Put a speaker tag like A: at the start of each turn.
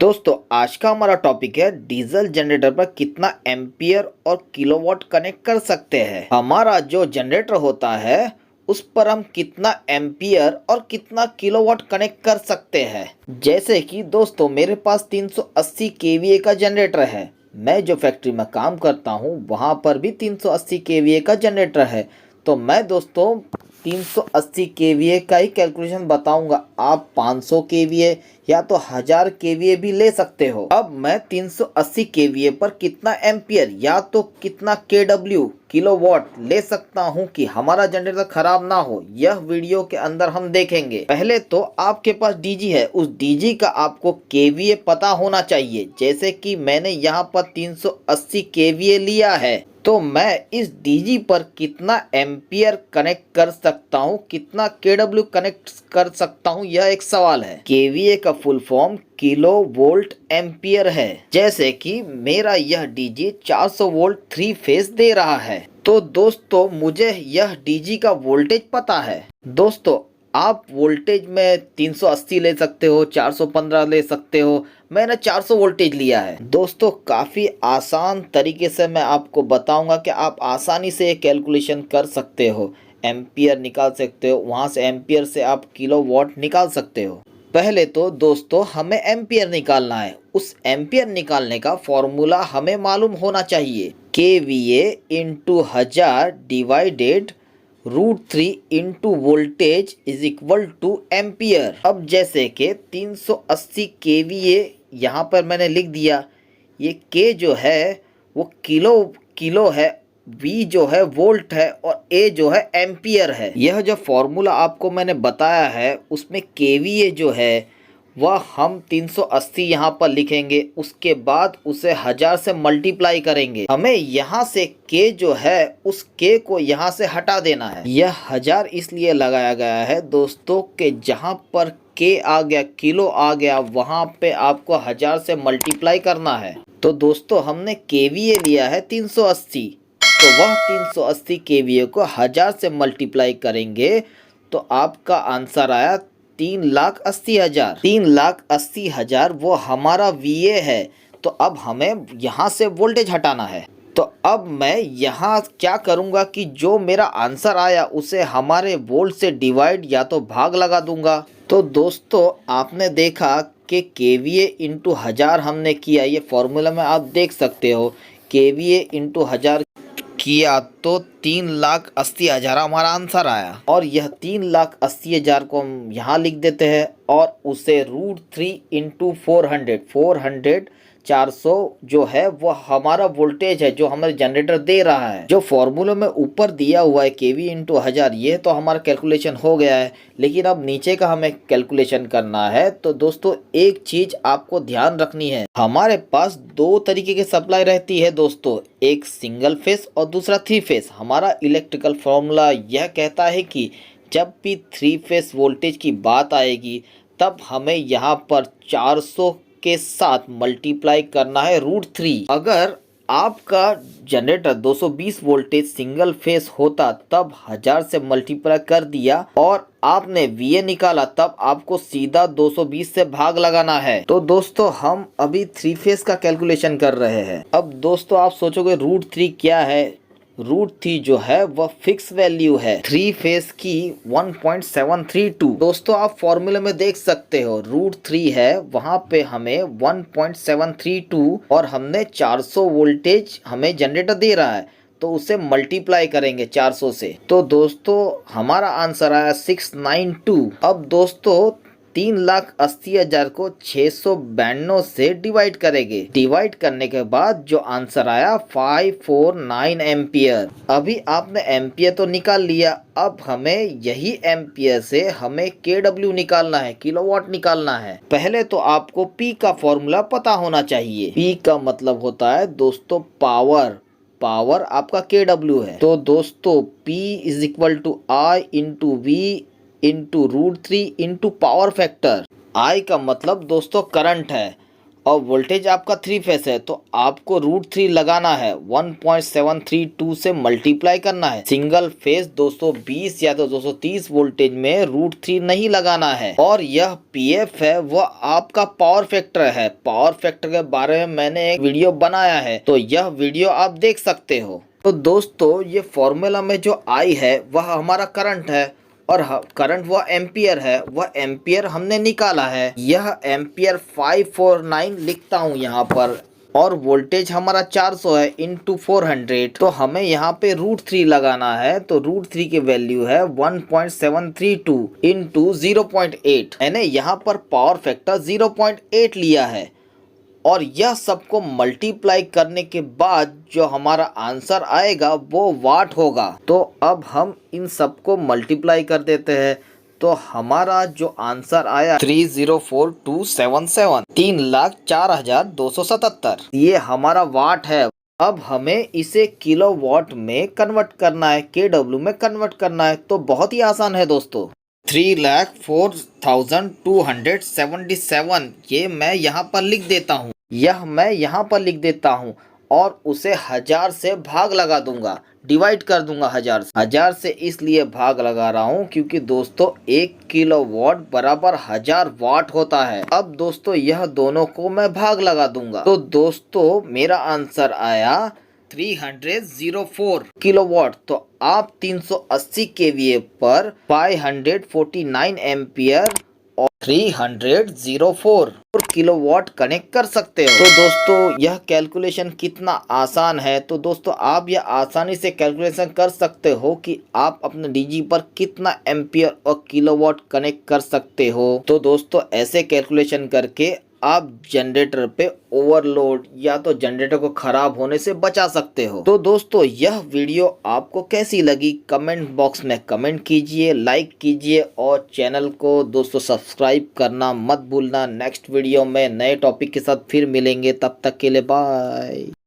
A: दोस्तों आज का हमारा टॉपिक है डीजल जनरेटर पर कितना एम्पियर और किलोवाट कनेक्ट कर सकते हैं। हमारा जो जनरेटर होता है उस पर हम कितना एम्पियर और कितना किलोवाट कनेक्ट कर सकते हैं। जैसे कि दोस्तों मेरे पास 380 केवीए का जनरेटर है। मैं जो फैक्ट्री में काम करता हूँ वहाँ पर भी 380 केवीए का जनरेटर है। तो मैं दोस्तों 380 केवीए का ही कैलकुलेशन बताऊंगा। आप 500 केवीए या तो 1000 केवीए भी ले सकते हो। अब मैं 380 केवीए पर कितना एम्पियर या तो कितना केडब्ल्यू किलोवाट ले सकता हूं कि हमारा जनरेटर खराब ना हो, यह वीडियो के अंदर हम देखेंगे। पहले तो आपके पास डीजी है, उस डीजी का आपको केवीए पता होना चाहिए। जैसे कि मैंने यहाँ पर 380 केवीए लिया है, तो मैं इस डीजी पर कितना एम्पियर कनेक्ट कर सकता हूँ, कितना केडब्ल्यू कनेक्ट कर सकता हूँ, यह एक सवाल है। केवीए का full form kilo volt ampere है। जैसे कि मेरा यह डीजी 400 वोल्ट 3 फेज दे रहा है, तो दोस्तों मुझे यह डीजी का वोल्टेज पता है। दोस्तों आप वोल्टेज में 380 ले सकते हो, 415 ले सकते हो। मैंने 400 वोल्टेज लिया है। दोस्तों काफ़ी आसान तरीके से मैं आपको बताऊंगा कि आप आसानी से ये कैलकुलेशन कर सकते हो, एम्पियर निकाल सकते हो, वहाँ से एम्पियर से आप किलोवाट निकाल सकते हो। पहले तो दोस्तों हमें एम्पियर निकालना है। उस एम्पियर निकालने का फॉर्मूला हमें मालूम होना चाहिए। KVA into 1000 divided √3 into voltage is equal two ampere. अब जैसे कि 380 केवीए यहाँ पर मैंने लिख दिया। ये के जो है वो किलो है, वी जो है वोल्ट है और ए जो है एम्पियर है। यह जो फॉर्मूला आपको मैंने बताया है उसमें केवीए जो है वह हम 380 यहाँ पर लिखेंगे, उसके बाद उसे 1000 से मल्टीप्लाई करेंगे। हमें यहाँ से के जो है उस के को यहाँ से हटा देना है। यह 1000 इसलिए लगाया गया है दोस्तों कि जहाँ पर के आ गया, किलो आ गया, वहाँ पे आपको 1000 से मल्टीप्लाई करना है। तो दोस्तों हमने केवीए लिया है 380, तो वह 380 केवीए को 1000 से मल्टीप्लाई करेंगे तो आपका आंसर आया 3,80,000। 3,80,000 वो हमारा वीए है। तो अब हमें यहाँ से वोल्टेज हटाना है। तो अब मैं यहाँ क्या करूँगा कि जो मेरा आंसर आया उसे हमारे वोल्ट से डिवाइड या तो भाग लगा दूंगा। तो दोस्तों आपने देखा कि केवीए इंटू 1000 हमने किया, ये फॉर्मूला में आप देख सकते हो। केवीए इंटू 1000 किया तो 3,80,000 हमारा आंसर आया। और यह 3,80,000 को हम यहाँ लिख देते हैं और उसे √3 इंटू 400 400 जो है वो हमारा वोल्टेज है जो हमारे जनरेटर दे रहा है। जो फॉर्मूले में ऊपर दिया हुआ है केवी इंटू 1000, ये तो हमारा कैलकुलेशन हो गया है। लेकिन अब नीचे का हमें कैलकुलेशन करना है। तो दोस्तों एक चीज आपको ध्यान रखनी है, हमारे पास दो तरीके की सप्लाई रहती है दोस्तों, एक सिंगल फेस और दूसरा 3 फेस। हमारा इलेक्ट्रिकल फॉर्मूला यह कहता है कि जब भी 3 फेस वोल्टेज की बात आएगी तब हमें यहाँ पर 400 के साथ मल्टीप्लाई करना है √3। अगर आपका जनरेटर 220 वोल्टेज सिंगल फेस होता तब 1000 से मल्टीप्लाई कर दिया और आपने वीए निकाला, तब आपको सीधा 220 से भाग लगाना है। तो दोस्तों हम अभी 3 फेस का कैलकुलेशन कर रहे हैं। अब दोस्तों आप सोचोगे √3 क्या है। √3 जो है वह फिक्स वैल्यू है 3 फेस की 1.732। दोस्तों आप फॉर्मूले में देख सकते हो √3 है, वहां पे हमें 1.732 और हमने 400 वोल्टेज हमें जनरेटर दे रहा है तो उसे मल्टीप्लाई करेंगे 400 से। तो दोस्तों हमारा आंसर आया 692। अब दोस्तों 3,80,000 को 692 से डिवाइड करेंगे। डिवाइड करने के बाद जो आंसर आया 549 एम्पियर। अभी आपने एम्पियर तो निकाल लिया, अब हमें यही एम्पियर से हमें केडब्ल्यू निकालना है, किलोवाट निकालना है। पहले तो आपको पी का फॉर्मूला पता होना चाहिए। पी का मतलब होता है दोस्तों पावर, पावर आपका केडब्ल्यू है। तो दोस्तों P is equal to I into V into √3 into power factor. I का मतलब दोस्तों करंट है और वोल्टेज आपका 3 फेस है तो आपको √3 लगाना है, 1.732 से मल्टीप्लाई करना है। सिंगल फेस 220 या तो 230 वोल्टेज में √3 नहीं लगाना है। और यह पीएफ है वह आपका पावर फैक्टर है। पावर फैक्टर के बारे में मैंने एक वीडियो बनाया है तो यह वीडियो आप देख सकते हो। तो दोस्तों ये फॉर्मूला में जो आई है वह हमारा करंट है और करंट वह एम्पियर है, वह एम्पियर हमने निकाला है। यह एम्पियर 549 लिखता हूँ यहाँ पर। और वोल्टेज हमारा 400 है इंटू 400, तो हमें यहाँ पे √3 लगाना है। तो √3 की वैल्यू है 1.732 इंटू 0.8। मैंने यहाँ पर पावर फैक्टर 0.8 लिया है और यह सबको मल्टीप्लाई करने के बाद जो हमारा आंसर आएगा वो वाट होगा। तो अब हम इन सबको मल्टीप्लाई कर देते हैं तो हमारा जो आंसर आया 304277, 3,04,277, ये हमारा वाट है। अब हमें इसे किलोवाट में कन्वर्ट करना है, केडब्ल्यू में कन्वर्ट करना है। तो बहुत ही आसान है दोस्तों। 3,04,277 ये मैं यहाँ पर लिख देता हूँ, यह मैं यहाँ पर लिख देता हूँ और उसे 1000 से भाग लगा दूंगा, डिवाइड कर दूंगा 1000 से। 1000 से इसलिए भाग लगा रहा हूँ क्योंकि दोस्तों 1 किलोवाट बराबर 1000 वाट होता है। अब दोस्तों यह दोनों को मैं भाग लगा दूंगा तो दोस्तों मेरा आंसर आया 304 किलोवाट। तो आप 380 केवीए पर 549 एम्पियर और 304 किलोवाट कनेक्ट कर सकते हो। तो दोस्तों यह कैलकुलेशन कितना आसान है। तो दोस्तों आप यह आसानी से कैलकुलेशन कर सकते हो कि आप अपने डीजी पर कितना एम्पियर और किलोवाट कनेक्ट कर सकते हो। तो दोस्तों ऐसे कैलकुलेशन करके आप जनरेटर पे ओवरलोड या तो जनरेटर को खराब होने से बचा सकते हो। तो दोस्तों यह वीडियो आपको कैसी लगी कमेंट बॉक्स में कमेंट कीजिए, लाइक कीजिए और चैनल को दोस्तों सब्सक्राइब करना मत भूलना। नेक्स्ट वीडियो में नए टॉपिक के साथ फिर मिलेंगे, तब तक के लिए बाय।